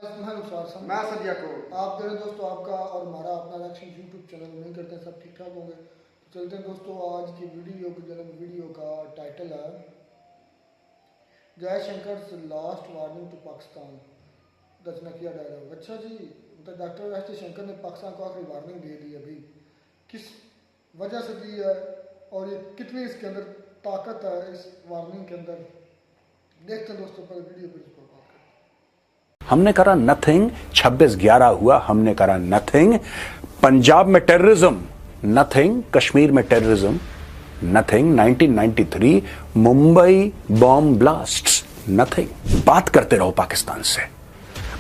मैं सदिया को आप मेरे दोस्तों आपका और हमारा अपना रिएक्शन यूट्यूब चैनल नहीं करते हैं, सब ठीक ठाक होंगे। तो चलते हैं दोस्तों, आज की वीडियो का टाइटल है Jaishankar last warning to Pakistan. रचना किया डायलॉग। अच्छा जी, तो डॉक्टर एस जयशंकर ने पाकिस्तान को आखिरी वार्निंग दे दी। अभी किस वजह से दी है और ये कितनी इसके अंदर ताकत है इस वार्निंग के अंदर, देखते हैं दोस्तों पर वीडियो पर इसको बात करते हैं। हमने करा नथिंग, 26/11 हुआ, हमने करा नथिंग। पंजाब में टेररिज्म नथिंग, कश्मीर में terrorism nothing, 1993 Mumbai bomb blasts nothing. बात करते रहो पाकिस्तान से,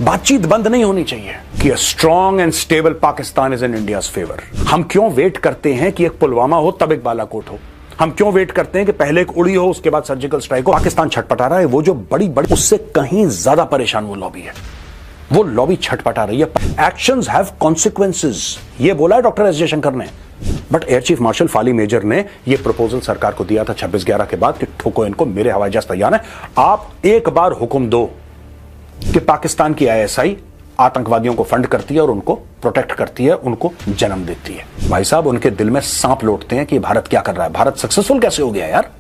बातचीत बंद नहीं होनी चाहिए कि a strong and stable Pakistan is in India's favour. हम क्यों वेट करते हैं कि एक पुलवामा हो तब एक बालाकोट हो? हम क्यों वेट करते हैं कि पहले एक उड़ी हो उसके बाद सर्जिकल स्ट्राइक हो? पाकिस्तान छटपटा रहा है, वो जो बड़ी उससे कहीं ज्यादा परेशान वो लॉबी है। वो लॉबी छटपटा रही है। एक्शंस हैव कॉन्सिक्वेंसेस, ये बोला है डॉक्टर एस जयशंकर ने। But air chief marshal Fali Major ने यह प्रपोजल सरकार को दिया था 26/11 के बाद कि ठोको इनको, मेरे हवाई जहाज तैयार है। आप एक बार हुक्म दो कि पाकिस्तान की आईएसआई आतंकवादियों को फंड करती है और उनको प्रोटेक्ट करती है, उनको जन्म देती है। भाई साहब, उनके दिल में सांप लौटते हैं कि भारत क्या कर रहा है, भारत सक्सेसफुल कैसे हो गया यार?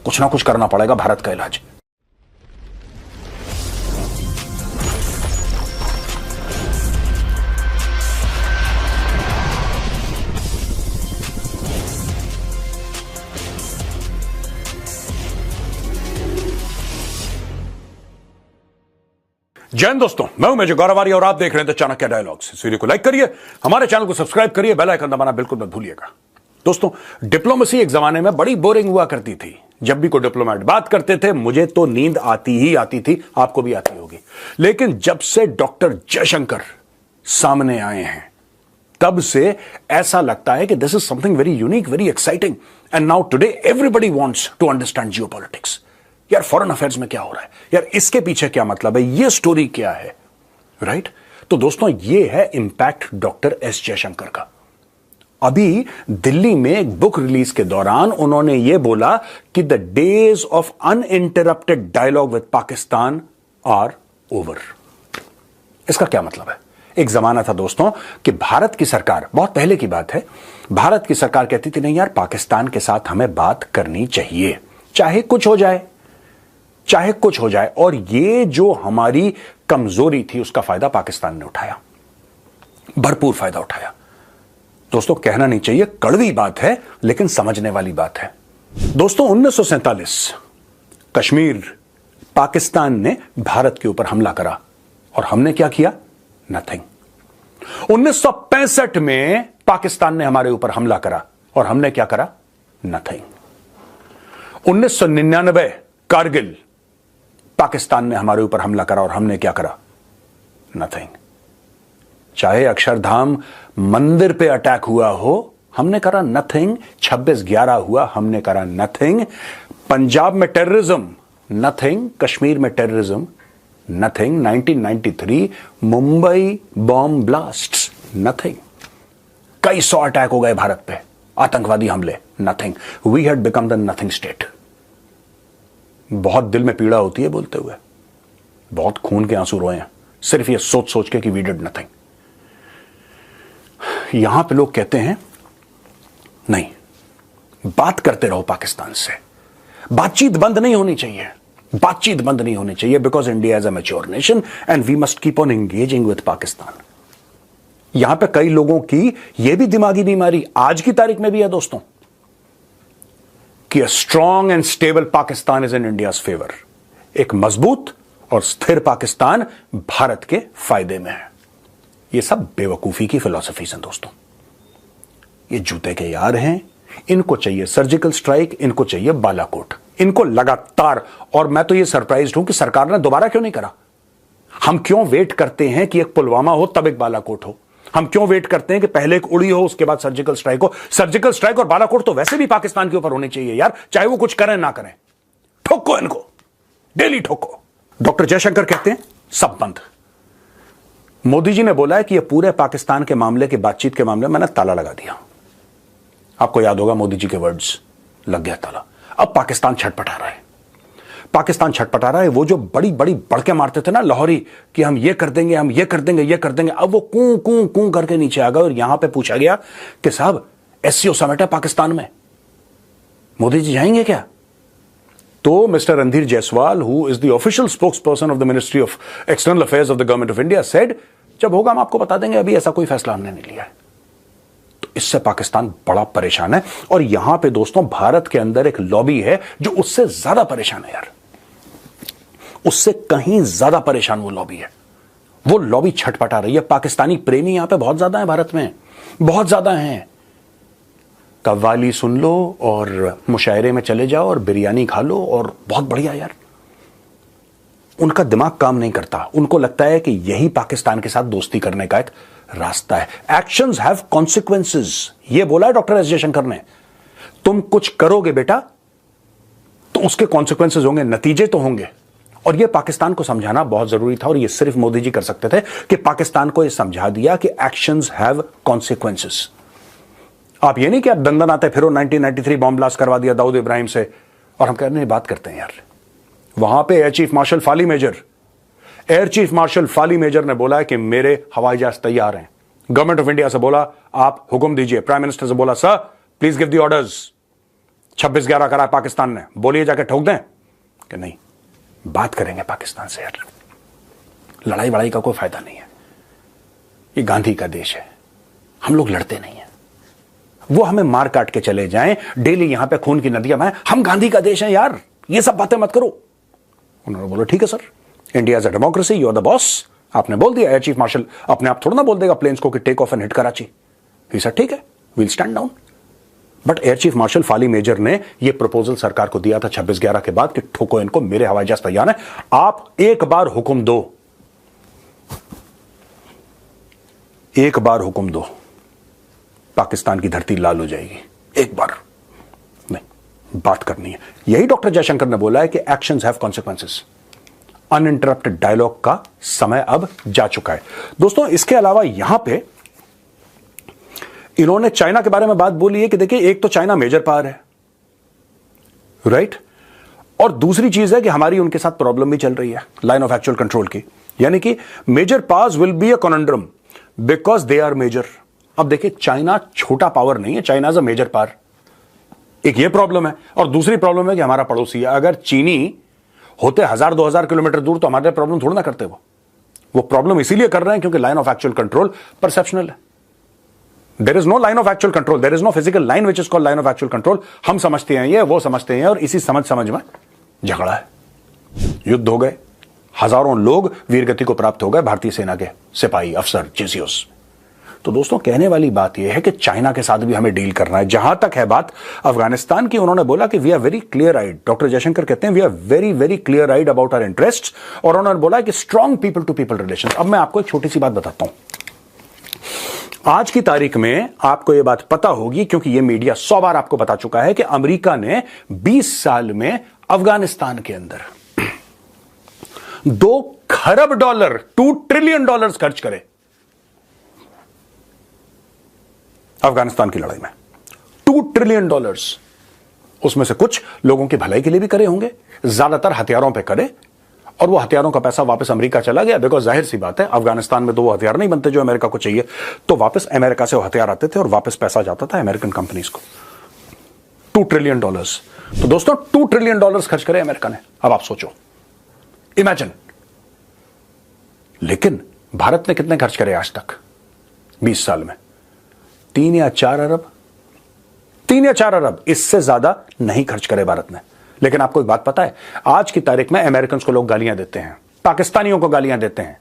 कुछ ना कुछ करना पड़ेगा भारत का इलाज। जय हिंद दोस्तों, मैं हूं मेजर गौरवारी और आप देख रहे हैं चाणक्य डायलॉग्स। इस वीडियो को लाइक करिए, हमारे चैनल को सब्सक्राइब करिए, बेल आइकन दबाना बिल्कुल मत भूलिएगा। दोस्तों, डिप्लोमेसी एक जमाने में बड़ी बोरिंग हुआ करती थी। जब भी कोई डिप्लोमेट बात करते थे मुझे तो नींद आती ही आती थी, आपको भी आती होगी। लेकिन जब से डॉक्टर जयशंकर सामने आए हैं तब से ऐसा लगता है कि this is something very unique, very exciting. And now today everybody wants to understand geopolitics. यार, फॉरेन अफेयर्स में क्या हो रहा है, यार इसके पीछे क्या मतलब है, ये स्टोरी क्या है, राइट? तो दोस्तों, ये है इंपैक्ट डॉक्टर एस जयशंकर का। अभी दिल्ली में एक बुक रिलीज के दौरान उन्होंने ये बोला कि the days of uninterrupted dialogue with Pakistan are over. इसका क्या मतलब है? एक जमाना था दोस्तों कि भारत की सरकार, बहुत पहले की बात है, भारत की सरकार कहती थी नहीं यार, पाकिस्तान के साथ हमें बात करनी चाहिए, चाहे कुछ हो जाए, चाहे कुछ हो जाए। और ये जो हमारी कमजोरी थी उसका फायदा पाकिस्तान ने उठाया, भरपूर फायदा उठाया। दोस्तों, कहना नहीं चाहिए, कड़वी बात है लेकिन समझने वाली बात है। दोस्तों, 1947 कश्मीर, पाकिस्तान ने भारत के ऊपर हमला करा और हमने क्या किया? नथिंग। 1965 में पाकिस्तान ने हमारे ऊपर हमला करा और हमने क्या करा? नथिंग। 1999 कारगिल, पाकिस्तान ने हमारे ऊपर हमला करा और हमने क्या करा? नथिंग। चाहे अक्षरधाम मंदिर पे अटैक हुआ हो, हमने करा नथिंग। 26/11 हुआ, हमने करा नथिंग। पंजाब में टेररिज्म नथिंग, कश्मीर में terrorism nothing. 1993 Mumbai bomb blasts nothing. कई 100 अटैक हो गए भारत पे, आतंकवादी हमले, nothing. We had become the nothing state. बहुत दिल में पीड़ा होती है बोलते हुए, बहुत खून के आंसू रोए हैं सिर्फ ये सोच सोच के कि वी डिड नथिंग। यहां पे लोग कहते हैं नहीं, बात करते रहो पाकिस्तान से, बातचीत बंद नहीं होनी चाहिए, बातचीत बंद नहीं होनी चाहिए, because India is a mature nation and we must keep on engaging with Pakistan. यहां पे कई लोगों की यह भी दिमागी बीमारी आज की तारीख में भी है दोस्तों कि a strong and stable Pakistan is in India's favour. एक मजबूत और स्थिर पाकिस्तान भारत के फायदे में है। ये सब बेवकूफी की फिलॉसफीज हैं दोस्तों। ये जूते के यार हैं, इनको चाहिए सर्जिकल स्ट्राइक, इनको चाहिए बालाकोट, इनको लगातार। और मैं तो ये सरप्राइज्ड हूं कि सरकार ने दोबारा क्यों नहीं करा। हम क्यों वेट करते हैं कि एक पुलवामा हो तब एक बालाकोट हो? हम क्यों वेट करते हैं कि पहले एक उड़ी हो उसके बाद सर्जिकल स्ट्राइक हो? सर्जिकल स्ट्राइक और बालाकोट तो वैसे भी पाकिस्तान के ऊपर होनी चाहिए यार, चाहे वो कुछ करें ना करें। ठोको इनको, डेली ठोको। डॉक्टर जयशंकर कहते हैं सब बंद। मोदी जी ने बोला है कि यह पूरे पाकिस्तान के मामले की बातचीत के मामले मैंने ताला लगा दिया। आपको याद होगा मोदी जी के वर्ड्स, लग गया ताला। अब पाकिस्तान छटपटा रहा है। पाकिस्तान छटपटा रहा है। वो जो बड़ी बड़ी बड़के मारते थे ना लाहौरी कि हम ये कर देंगे, हम ये कर देंगे, ये कर देंगे, अब वो कूं कूं कूं करके नीचे आ गए और यहां पे पूछा गया कि साहब एससीओ समिट है पाकिस्तान में, मोदी जी जाएंगे क्या? तो mister Randhir Jaiswal, who is the official spokes person of the ministry of external affairs of the government of India, said जब होगा हम आपको बता देंगे, अभी ऐसा कोई फैसला हमने नहीं लिया है। तो इससे पाकिस्तान बड़ा परेशान है। और यहां पे दोस्तों भारत के अंदर एक लॉबी है जो उससे ज्यादा परेशान है यार, उससे कहीं ज्यादा परेशान वो लॉबी है। वो लॉबी छटपटा रही है। पाकिस्तानी प्रेमी यहां पे बहुत ज्यादा है, भारत में बहुत ज्यादा हैं। कव्वाली सुन लो और मुशायरे में चले जाओ और बिरयानी खा लो और बहुत बढ़िया यार। उनका दिमाग काम नहीं करता, उनको लगता है कि यही पाकिस्तान के साथ दोस्ती करने का एक रास्ता है। एक्शंस हैव कॉन्सिक्वेंसेस, ये बोला है डॉक्टर एस जयशंकर ने। तुम कुछ करोगे बेटा तो उसके कॉन्सिक्वेंसेस होंगे, नतीजे तो होंगे। और यह पाकिस्तान को समझाना बहुत जरूरी था और यह सिर्फ मोदी जी कर सकते थे कि पाकिस्तान को यह समझा दिया कि एक्शंस हैव कॉन्सिक्वेंसेस। आप ये नहीं कि आप दंदन आते फिर 1993 बॉम्ब ब्लास्ट करवा दिया दाऊद इब्राहिम से और हम कहने बात करते हैं यार। वहां पे air chief marshal Fali Major ने बोला है कि मेरे हवाई जहाज तैयार हैं। गवर्नमेंट ऑफ इंडिया से बोला आप हुक्म दीजिए। प्राइम मिनिस्टर से बोला sir please give the orders. 26/11 करा पाकिस्तान ने, बोलिए जाके ठोक दें कि नहीं, बात करेंगे पाकिस्तान से यार, लड़ाई वड़ाई का कोई फायदा नहीं है। ये गांधी का देश है, हम लोग लड़ते नहीं है। वो हमें मार काट के चले जाएं, डेली यहां पे खून की नदियां बहें, हम गांधी का देश है यार, ये सब बातें मत करो। उन्होंने बोला ठीक है sir, India is a democracy, you are the boss. आपने बोल दिया, एयर चीफ मार्शल अपने आप थोड़ा ना बोल देगा प्लेन्स को कि take off and hit Karachi. He said ठीक है, we'll stand down. But air chief marshal Fali Major ने यह प्रपोजल सरकार को दिया था 26/11 के बाद कि ठोको इनको, मेरे हवाई जहाज तैयार है, आप एक बार हुक्म दो, एक बार हुक्म दो, पाकिस्तान की धरती लाल हो जाएगी। एक बार नहीं, बात करनी है। यही डॉक्टर जयशंकर ने बोला है कि actions have consequences. Uninterrupted dialogue का समय अब जा चुका है। दोस्तों इसके अलावा यहां पे इन्होंने चाइना के बारे में बात बोली है कि देखिए एक तो चाइना मेजर पावर है, राइट, और दूसरी चीज है कि हमारी उनके साथ प्रॉब्लम भी चल रही है लाइन ऑफ एक्चुअल कंट्रोल की, यानी कि major powers will be a conundrum because they are major. अब देखिए चाइना छोटा पावर नहीं है, China is a major power. एक ये प्रॉब्लम है और दूसरी प्रॉब्लम है कि हमारा पड़ोसी है। अगर चीनी होते 1000-2000 किलोमीटर दूर तो हमारे प्रॉब्लम थोड़ा ना करते। वो प्रॉब्लम इसीलिए कर रहे हैं क्योंकि line of actual control perceptional है। There is no line of actual control, there is no physical line which is called line of actual control. हम समझते हैं ये, वो समझते हैं, और इसी समझ में झगड़ा है, युद्ध हो गए, हजारों लोग वीरगति को प्राप्त हो गए, भारतीय सेना के सिपाही, अफसर, जेसीओस। तो दोस्तों कहने वाली बात यह है कि चाइना के साथ भी हमें डील करना है। जहां तक है बात अफगानिस्तान की, उन्होंने बोला कि we are very clear eyed, doctor Jaishankar कहते हैं we are very very clear eyed about our interest, और उन्होंने बोला कि strong people to people relation. अब मैं आपको एक छोटी सी बात बताता हूं। आज की तारीख में आपको यह बात पता होगी क्योंकि यह मीडिया 100 बार आपको बता चुका है कि अमेरिका ने 20 साल में अफगानिस्तान के अंदर $2 खरब, $2 ट्रिलियन खर्च करे अफगानिस्तान की लड़ाई में। $2 ट्रिलियन। उसमें से कुछ लोगों की भलाई के लिए भी करे होंगे, ज्यादातर हथियारों पे करे, और वो हथियारों का पैसा वापस अमेरिका चला गया। देखो जाहिर सी बात है, अफगानिस्तान में तो वो हथियार नहीं बनते जो अमेरिका को चाहिए, तो वापस अमेरिका से वो हथियार आते थे और वापस पैसा जाता था अमेरिकन कंपनीज को। $2 ट्रिलियन। तो दोस्तों $2 ट्रिलियन खर्च करे अमेरिका ने। अब आप सोचो, इमेजिन। लेकिन भारत ने कितने खर्च करे आज तक 20 साल में? 3 या 4 अरब, 3 या 4 अरब, इससे ज्यादा नहीं खर्च करे भारत ने। लेकिन आपको एक बात पता है, आज की तारीख में अमेरिकन को लोग गालियां देते हैं, पाकिस्तानियों को गालियां देते हैं।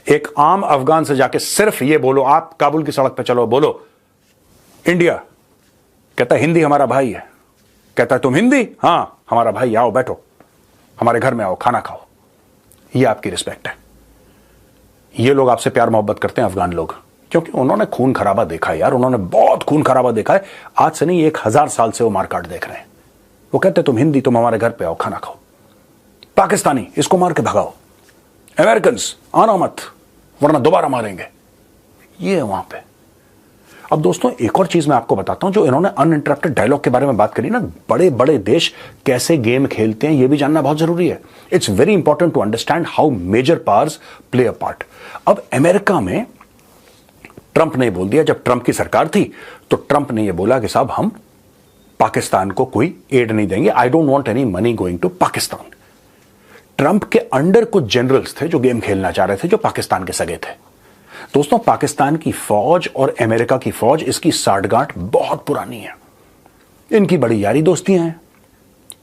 एक आम अफगान से जाके सिर्फ ये बोलो, आप काबुल की सड़क पे चलो, बोलो इंडिया, कहता है हिंदी हमारा भाई है। कहता है तुम हिंदी? हां हमारा भाई, आओ बैठो हमारे घर में, आओ खाना खाओ। ये आपकी रिस्पेक्ट है। ये लोग आपसे प्यार मोहब्बत करते हैं अफगान लोग, क्योंकि उन्होंने खून खराबा देखा है यार, उन्होंने बहुत खून खराबा देखा है। आज से नहीं, 1000 साल से वो मारकाट देख रहे हैं। वो कहते तुम हिंदी, तुम हमारे घर पे आओ खाना खाओ। पाकिस्तानी, इसको मार के भगाओ। अमेरिकन, आना मत वरना दोबारा मारेंगे। ये है वहां पे। अब दोस्तों एक और चीज मैं आपको बताता हूं, जो इन्होंने अनइंटरप्टेड डायलॉग के बारे में बात करी ना, बड़े बड़े देश कैसे गेम खेलते हैं यह भी जानना बहुत जरूरी है। It's very important to understand how major powers play a part. अब अमेरिका में ट्रंप ने बोल दिया, जब ट्रंप की सरकार थी तो ट्रंप ने यह बोला कि साहब हम पाकिस्तान को कोई एड नहीं देंगे, I don't want any money going to Pakistan. Trump के अंडर कुछ जनरल्स थे जो गेम खेलना चाह रहे थे, जो पाकिस्तान के सगे थे। दोस्तों पाकिस्तान की फौज और अमेरिका की फौज, इसकी साठगांठ बहुत पुरानी है, इनकी बड़ी यारी दोस्तियां हैं,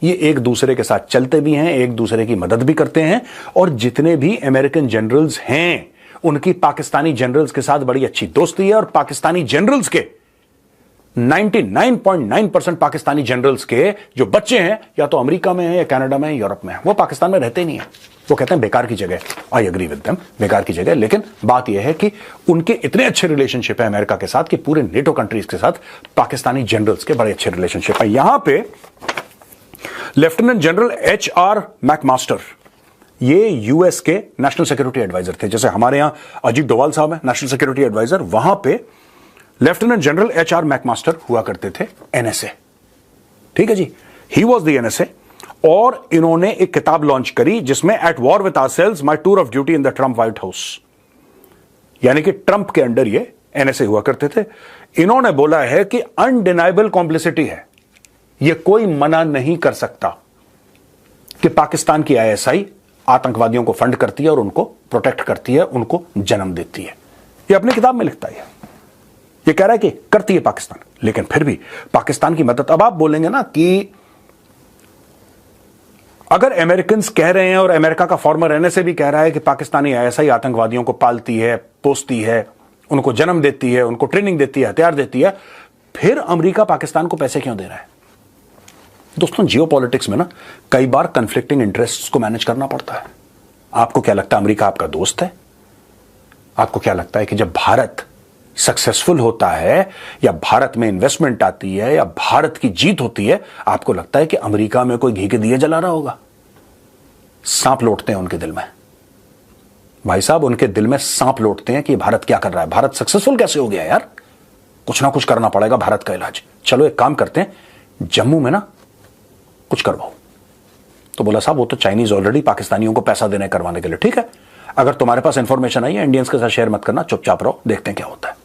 ये एक दूसरे के साथ चलते भी हैं, एक दूसरे की मदद भी करते हैं, और जितने भी अमेरिकन जनरल्स हैं उनकी पाकिस्तानी जनरल्स के साथ बड़ी अच्छी दोस्ती है। और पाकिस्तानी जनरल्स के 99.9% पाकिस्तानी जनरल्स के जो बच्चे हैं या तो अमेरिका में हैं या कनाडा में हैं, यूरोप में हैं, वो पाकिस्तान में रहते ही नहीं है। वो कहते हैं बेकार की जगह। आई एग्री विद देम, बेकार की जगह। लेकिन बात यह है कि उनके इतने अच्छे रिलेशनशिप है अमेरिका के साथ कि पूरे नेटो कंट्रीज के साथ पाकिस्तानी जनरल्स के बड़े अच्छे रिलेशनशिप है। यहां पे लेफ्टिनेंट जनरल HR मैकमास्टर, ये यूएस के नेशनल सिक्योरिटी एडवाइजर थे। जैसे हमारे यहां अजीत डोवाल साहब है नेशनल सिक्योरिटी एडवाइजर, वहां पे लेफ्टिनेंट जनरल HR मैकमास्टर हुआ करते थे NSA। ठीक है जी, ही वॉज द NSA। और इन्होंने एक किताब लॉन्च करी जिसमें at war with ourselves my tour of duty in the Trump white house, यानी कि ट्रंप के अंडर ये NSA हुआ करते थे। इन्होंने बोला है कि अनडिनाइबल कॉम्प्लिसिटी है, यह कोई मना नहीं कर सकता कि पाकिस्तान की ISI आतंकवादियों को फंड करती है और उनको प्रोटेक्ट करती है, उनको जन्म देती है। यह अपनी किताब में लिखता है, ये कह रहा है कि करती है पाकिस्तान, लेकिन फिर भी पाकिस्तान की मदद। अब आप बोलेंगे ना कि अगर अमेरिकन कह रहे हैं और अमेरिका का फॉर्मर NSA भी कह रहा है कि पाकिस्तानी ISI आतंकवादियों को पालती है, पोसती है, उनको जन्म देती है, उनको ट्रेनिंग देती है, हथियार देती है, फिर अमेरिका पाकिस्तान को पैसे क्यों दे रहा है? दोस्तों जियोपॉलिटिक्स में ना कई बार कंफ्लिक्टिंग इंटरेस्ट्स को मैनेज करना पड़ता है। आपको क्या लगता है अमेरिका आपका दोस्त है? आपको क्या लगता है कि जब भारत सक्सेसफुल होता है या भारत में इन्वेस्टमेंट आती है या भारत की जीत होती है, आपको लगता है कि अमेरिका में कोई घी के दिए जला रहा होगा? सांप लौटते हैं उनके दिल में, भाई साहब, उनके दिल में सांप लौटते हैं कि भारत क्या कर रहा है, भारत सक्सेसफुल कैसे हो गया यार, कुछ ना कुछ करना पड़ेगा भारत का इलाज। चलो एक काम करते हैं, जम्मू में ना कुछ करवाओ। तो बोला साहब वो तो चाइनीज ऑलरेडी पाकिस्तानियों को पैसा देने करवाने के लिए, ठीक है, अगर तुम्हारे पास इंफॉर्मेशन आई है इंडियंस के साथ शेयर मत करना, चुपचाप रहो, देखते हैं क्या होता है।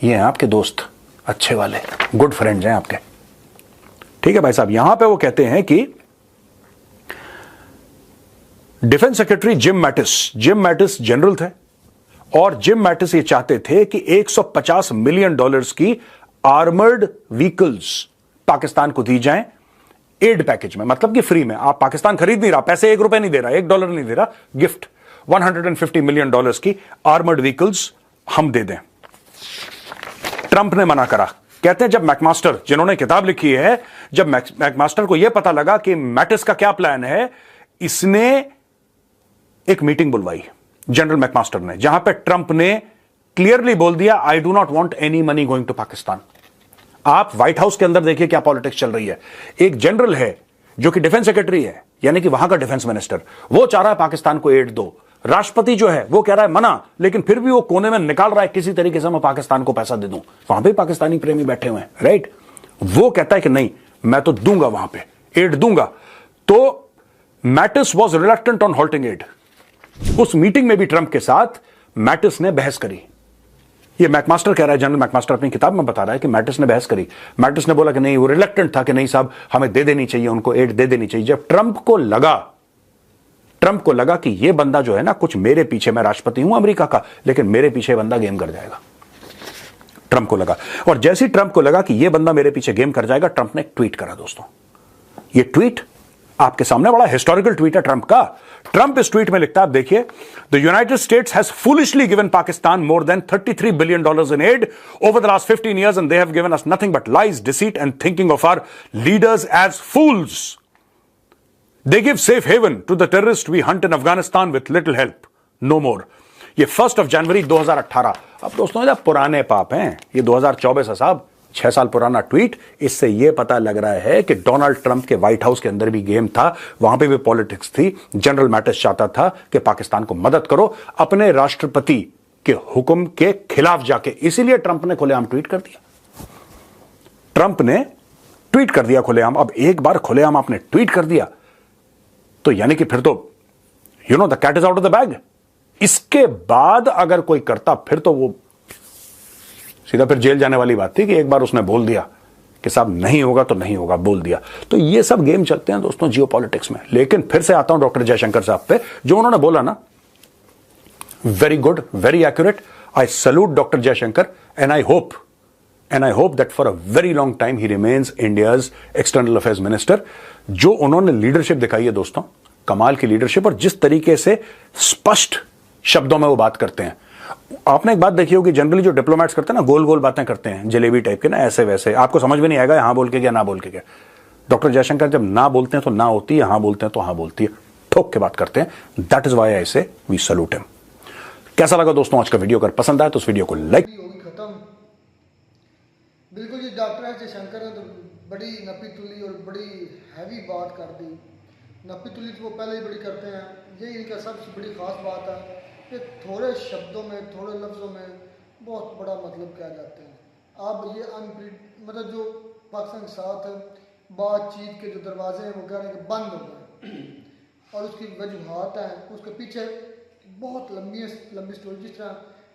ये हैं आपके दोस्त, अच्छे वाले, गुड फ्रेंड्स हैं आपके, ठीक है भाई साहब। यहां पे वो कहते हैं कि defence secretary Jim Mattis general थे, और जिम मैटिस ये चाहते थे कि $150 मिलियन की आर्मर्ड व्हीकल्स पाकिस्तान को दी जाएं एड पैकेज में, मतलब कि फ्री में। आप पाकिस्तान खरीद नहीं रहा, पैसे $1 नहीं दे रहा, $1 नहीं दे रहा, गिफ्ट $150 मिलियन की आर्मर्ड व्हीकल्स हम दे दें। ट्रंप ने मना करा। कहते हैं जब मैकमास्टर, जिन्होंने किताब लिखी है, जब मैकमास्टर को यह पता लगा कि मैटिस का क्या प्लान है, इसने एक मीटिंग बुलवाई जनरल मैकमास्टर ने, जहां पे ट्रंप ने क्लियरली बोल दिया I do not want any money going to Pakistan. आप व्हाइट हाउस के अंदर देखिए क्या पॉलिटिक्स चल रही है। एक जनरल है जो कि डिफेंस सेक्रेटरी है, यानी कि वहां का डिफेंस मिनिस्टर, वो चाह रहा है पाकिस्तान को एड दो। राष्ट्रपति जो है वो कह रहा है मना, लेकिन फिर भी वो कोने में निकाल रहा है किसी तरीके से मैं पाकिस्तान को पैसा दे दूं। वहां पे पाकिस्तानी प्रेमी बैठे हुए हैं, राइट। वो कहता है कि नहीं मैं तो दूंगा, वहां पे एड दूंगा। तो Mattis was reluctant on halting aid. उस मीटिंग में भी ट्रंप के साथ मैटिस ने बहस करी। ये मैकमास्टर कह रहा है, जनरल मैकमास्टर अपनी किताब में बता रहा है कि मैटिस ने बहस करी। मैटिस ने बोला कि नहीं, वो रिलक्टेंट था कि नहीं साहब हमें दे देनी चाहिए, उनको एड दे देनी चाहिए। जब ट्रंप को लगा कि ये बंदा जो है ना कुछ मेरे पीछे, मैं राष्ट्रपति हूं अमेरिका का, लेकिन मेरे पीछे बंदा गेम कर जाएगा, ट्रंप को लगा। और जैसे ही ट्रंप को लगा कि ये बंदा मेरे पीछे गेम कर जाएगा, ट्रंप ने एक ट्वीट करा। दोस्तों ये ट्वीट आपके सामने बड़ा हिस्टोरिकल ट्वीट है ट्रंप का। ट्रंप इस ट्वीट में लिखता है, आप देखिए, the United States has foolishly given Pakistan more than $33 billion in aid over the last 15 years and they have given us nothing but lies, deceit and thinking of our leaders as fools. They give safe haven to the terrorists we hunt in Afghanistan with little help. No more. ये 1 जनवरी 2018। अब दोस्तों ये पुराने पाप हैं, ये 2024 है साहब, 6 साल पुराना ट्वीट। इससे यह पता लग रहा है कि डोनाल्ड ट्रंप के व्हाइट हाउस के अंदर भी गेम था, वहां पे भी पॉलिटिक्स थी। जनरल मैटिस चाहता था कि पाकिस्तान को मदद करो। अपने राष्ट्रपति के हुक्म के खिलाफ जाके, इसीलिए ट्रंप ने खुलेआम ट्वीट कर दिया। ट्रंप ने ट्वीट कर दिया खुलेआम। अब एक बार खुलेआम आपने ट्वीट कर दिया तो यानी कि फिर तो the cat is out of the bag. इसके बाद अगर कोई करता फिर तो वो सीधा फिर जेल जाने वाली बात थी कि एक बार उसने बोल दिया कि साहब नहीं होगा तो नहीं होगा, बोल दिया। तो ये सब गेम चलते हैं दोस्तों जियोपॉलिटिक्स में। लेकिन फिर से आता हूं डॉक्टर जयशंकर साहब पे, जो उन्होंने बोला ना, very good, very accurate. I salute doctor Jaishankar and I hope that for a very long time he remains India's external affairs minister. जो उन्होंने लीडरशिप दिखाई है दोस्तों, कमाल की लीडरशिप, और जिस तरीके से स्पष्ट शब्दों में वो बात करते हैं। आपने एक बात देखी होगी, जनरली जो डिप्लोमेट्स करते हैं ना, गोल गोल बातें करते हैं, जलेबी टाइप के ना, ऐसे वैसे, आपको समझ में नहीं आएगा यहां बोल के क्या ना बोल के क्या। डॉक्टर जयशंकर जब ना बोलते हैं तो ना होती है, यहां बोलते हैं तो हाँ बोलती है, ठोक के बात करते हैं। दैट इज वाई आई से वी सैल्यूट हिम। कैसा लगा दोस्तों आज का वीडियो? अगर पसंद आए तो उस वीडियो को लाइक। होगी खत्म। बिल्कुल, ये डॉक्टर एस जयशंकर ने तो बड़ी नपी तुली और बड़ी हैवी बात कर दी। नपी तुली तो वो पहले ही बड़ी करते हैं, यही इनका सबसे बड़ी खास बात है कि थोड़े शब्दों में, थोड़े लफ्ज़ों में बहुत बड़ा मतलब कह जाते हैं। अब ये मतलब जो पाकिस्तान के साथ बातचीत के जो दरवाजे हैं वो कह रहे हैं कि बंद हो गए, और उसकी वजूहत हैं, उसके पीछे बहुत लंबी स्टोरी। जिस तरह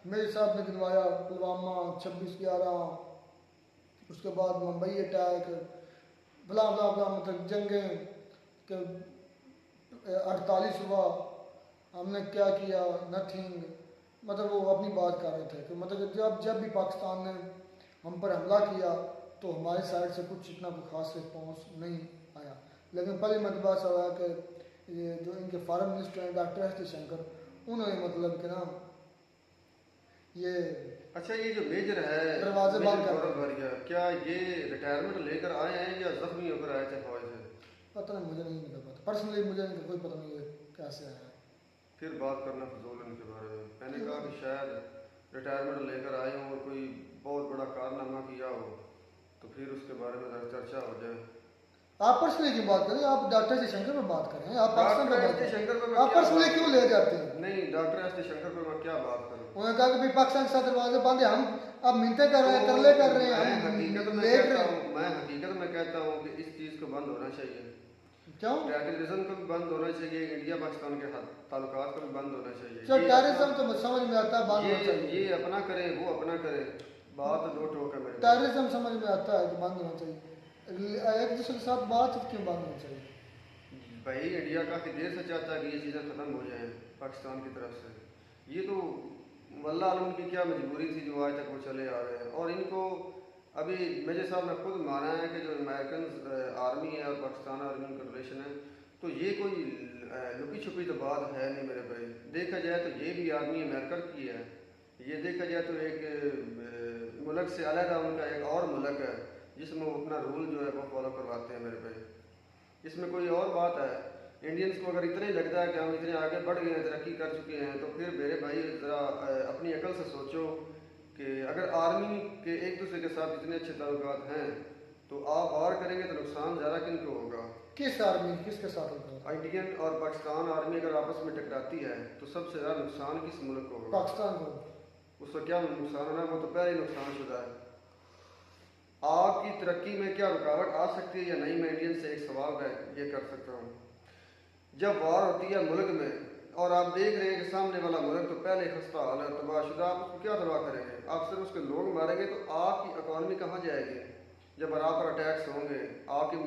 मेरे साहब ने गिनवाया, पुलवामा 26/11, उसके बाद मुंबई अटैक, बला बला बला, मतलब जंगें के 48 हुआ, हमने क्या किया, नथिंग। मतलब वो अपनी बात कर रहे थे कि मतलब जब भी पाकिस्तान ने हम पर हमला किया तो हमारी साइड से कुछ इतना कोई खास रिस्पॉन्स नहीं आया। लेकिन पहली मरतबा ऐसा हुआ कि ये जो इनके फॉरेन मिनिस्टर हैं डॉक्टर एस जयशंकर, उन्होंने मतलब कि ना ये अच्छा, ये जो मेजर है दरवाजे बंद कर गौरव भरिया, क्या ये रिटायरमेंट लेकर आए हैं या जख्मी होकर आए थे फौज से? पता नहीं, मुझे नहीं पता पर्सनली, मुझे इनका कोई पता नहीं है कैसे आया। फिर बात करना फजूल इनके बारे में। मैंने कहा कि शायद रिटायरमेंट लेकर आए हों और कोई बहुत बड़ा कारनामा किया हो तो फिर उसके बारे में चर्चा हो जाए। आप पर्सनली क्यों बात करें? आप डॉक्टर जयशंकर पर बात करें, आप पाकिस्तान पर बात जयशंकर करें। पर आप पर्सनली क्यों ले जाते हैं? नहीं, डॉक्टर एस जयशंकर पर मैं क्या बात करूं? उन्होंने कहा कि भाई पाकिस्तान के साथ दरवाजे बंद है, हम अब मिन्नतें कर रहे हैं, तरले कर रहे हैं, मैं हकीकत में कहता हूं कि इस चीज को बंद होना चाहिए। क्यों? टेररिज्म को भी बंद होना चाहिए, इंडिया पाकिस्तान के ताल्लुकात को भी बंद होना चाहिए। चलो, टेररिज्म तो समझ में आता है, बंद होना चाहिए। ये अपना करे, वो अपना करे, बात दो टोक है मेरे। टेररिज्म समझ में आता है कि बंद होना चाहिए, एक दूसरे के साथ बात क्यों बंद होना चाहिए? भाई इंडिया काफ़ी देर से चाहता है कि ये चीज़ें ख़त्म हो जाएं पाकिस्तान की तरफ से। ये तो वल्लाह आलम की क्या मजबूरी थी जो आज तक वो चले आ रहे हैं। और इनको अभी मेजर साहब ने खुद माना है कि जो अमेरिकन आर्मी है और पाकिस्तान आर्मी का रिलेशन है, तो ये कोई लुकी छुपी तो बात है नहीं मेरे भाई। देखा जाए तो ये भी आर्मी अमेरिका की है, ये देखा जाए तो एक मुल्क से अलग उनका एक और मुल्क है जिसमें वो अपना रूल जो है वो फॉलो करवाते हैं मेरे भाई। इसमें कोई और बात है। इंडियंस को अगर इतना ही लगता है कि हम इतने आगे बढ़ गए हैं, तरक्की कर चुके हैं, तो फिर मेरे भाई ज़रा अपनी अकल से सोचो कि अगर आर्मी के एक दूसरे के साथ इतने अच्छे ताल्लुकात हैं तो आप वार करेंगे तो नुकसान ज़्यादा किनको होगा? किस आर्मी, किसके साथ होगा? इंडियन और पाकिस्तान आर्मी अगर आपस में टकराती है तो सबसे ज़्यादा नुकसान किस मुल्क को होगा? पाकिस्तान को। उसका क्या नुकसान होना, वो तो पहले ही नुकसान शुदा है। आपकी तरक्की में क्या रुकावट आ सकती है या नहीं, मैं इंडियन से एक सवाल मैं ये कर सकता हूँ। जब वार होती है मुल्क में और आप देख रहे हैं कि सामने वाला मुल्क तो पहले खस्ता हाल है, तबाहशुदा, आप उसको क्या तबाह करेंगे? आप सिर्फ उसके लोग मारेंगे तो आपकी इकॉनमी कहाँ जाएगी? जब बराबर अटैक्स होंगे आपकी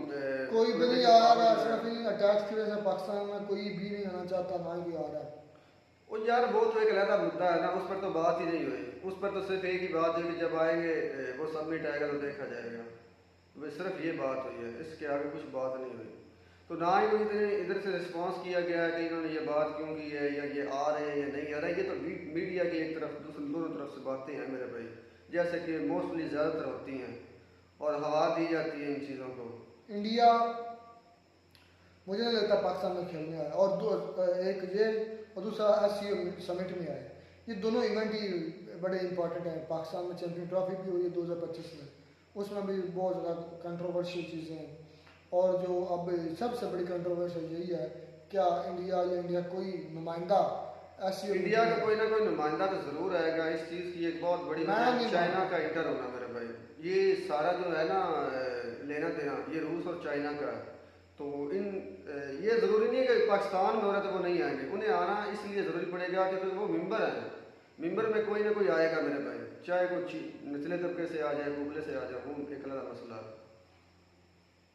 कोई भी नहीं आ रहा है, सिर्फ इन अटैक्स की वजह से पाकिस्तान में कोई भी नहीं आना चाहता, ना ही आ रहा है। वो यार वो तो एक अलग मुद्दा है ना, उस पर तो बात ही नहीं हुई। उस पर तो सिर्फ एक ही बात है कि जब आएंगे वो सबमिट आएगा तो देखा जाएगा। वो सिर्फ ये बात हुई है, इसके आगे कुछ बात नहीं हुई। तो ना ही इतने इधर से रिस्पांस किया गया है कि इन्होंने ये बात क्यों की है या ये आ रहे हैं या नहीं आ रहे हैं। ये तो मीडिया की एक तरफ दोनों तरफ से बातें हैं मेरे भाई, जैसे कि मोस्टली ज़्यादातर होती हैं और हवा दी जाती है इन चीज़ों को। इंडिया मुझे नहीं लगता पाकिस्तान में खेलने आया, और एक ये और दूसरा SCO समिट में आए। ये दोनों इवेंट ही बड़े इंपॉर्टेंट हैं। पाकिस्तान में चैंपियन ट्रॉफी भी हुई है 2025 में, उसमें भी बहुत ज़्यादा कंट्रोवर्शियल चीज़ें हैं। और जो अब सबसे बड़ी कंट्रोवर्सी यही है, क्या इंडिया या इंडिया कोई नुमाइंदा ऐसी इंडिया का कोई ना कोई नुमाइंदा तो जरूर आएगा। इस चीज़ की एक बहुत बड़ी मैं वजह नहीं चाइना का इंटर होना मेरे भाई। ये सारा जो है ना लेना देना ये रूस और चाइना का है। तो ये ज़रूरी नहीं है कि पाकिस्तान में हो रहा है तो वो नहीं आएंगे, उन्हें आना इसलिए ज़रूरी पड़ेगा क्योंकि वो मेंबर हैं। मेंबर में कोई ना कोई आएगा मेरे भाई, चाहे कोई निचले तबके से आ जाए, ऊपरे से आ जाए, वो एक अलग मसला है।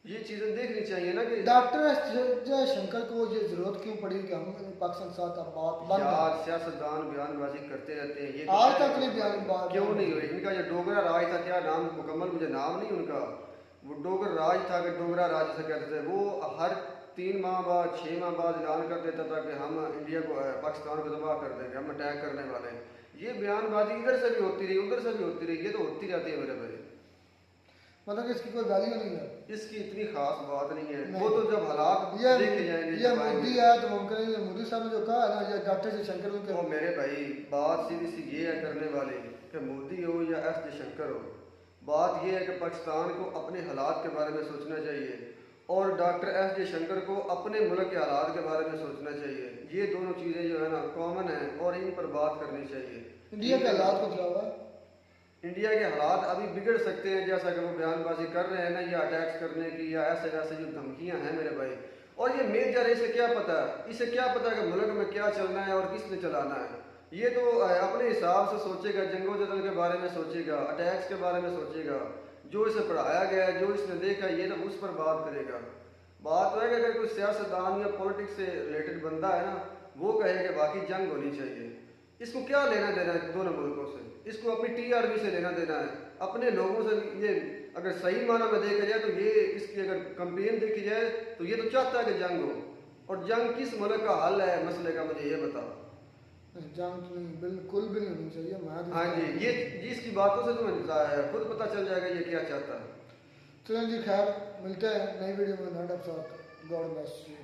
ये चीज़ें देखनी चाहिए ना कि डॉक्टर एस जयशंकर को ये जरूरत क्यों पड़ी कि हम पाकिस्तान के साथ अब बात बंद यार सियासतदान बयानबाजी करते रहते हैं। ये आज तक नहीं बयानबाजी क्यों नहीं हुई? इनका जो डोगरा राज था, क्या नाम मुकम्मल मुझे नाम नहीं उनका, वो डोगर राज था कि डोगरा राज से कहते थे। वो हर 3 माह बाद 6 माह बाद ऐलान कर देता था कि हम इंडिया को पाकिस्तान को तबाह कर देंगे, हम अटैक करने वाले हैं। ये बयानबाजी इधर से भी होती रही, उधर से भी होती रही, ये तो होती रहती है मेरे भाई। मतलब कि इसकी कोई वैल्यू नहीं है, इसकी इतनी खास बात नहीं है। नहीं। वो तो जब हालात ये देखे जाएंगे ये जब मोदी आएंगे। है तो मुमकिन है मोदी साहब ने जो कहा है ना, ये डॉक्टर जयशंकर तो उनके मेरे भाई बात सीधी सी ये है करने वाले कि मोदी हो या एस जयशंकर हो, बात ये है कि पाकिस्तान को अपने हालात के बारे में सोचना चाहिए और डॉक्टर एस जयशंकर को अपने मुल्क के हालात के बारे में सोचना चाहिए। ये दोनों चीज़ें जो है ना कॉमन है और इन पर बात करनी चाहिए। इंडिया के हालात को क्या हुआ है? इंडिया के हालात अभी बिगड़ सकते हैं, जैसा कि वो बयानबाजी कर रहे हैं ना, या अटैक्स करने की या ऐसे वैसे जो धमकियां हैं मेरे भाई। और ये मेजर है, इसे क्या पता है, इसे क्या पता कि मुल्क में क्या चलना है और किसने चलाना है। ये तो अपने हिसाब से सोचेगा, जंगो जदल के बारे में सोचेगा, अटैक्स के बारे में सोचेगा, जो इसे पढ़ाया गया है, जो इसने देखा है, ये तो उस पर बात करेगा। बात तो है कि अगर कोई सियासतदान या पॉलिटिक्स से रिलेटेड बंदा है ना, वो कहे कि बाकी जंग होनी चाहिए, इसको क्या लेना देना है दोनों मुल्कों से, इसको अपनी टीआरपी से लेना देना है, अपने लोगों से। ये अगर सही माना में देखा जाए तो ये इसकी अगर कंपेन देखी जाए तो ये तो चाहता है कि जंग हो। और जंग किस मुल्क का हल है मसले का, मुझे ये बताओ। जंग तो नहीं, बिल्कुल भी नहीं होनी चाहिए। मैं तो हाँ जी, ये जिसकी बातों से तुम्हें खुद पता चल जाएगा ये क्या चाहता है। चलें जी, खैर मिलते हैं नई वीडियो में। God bless you.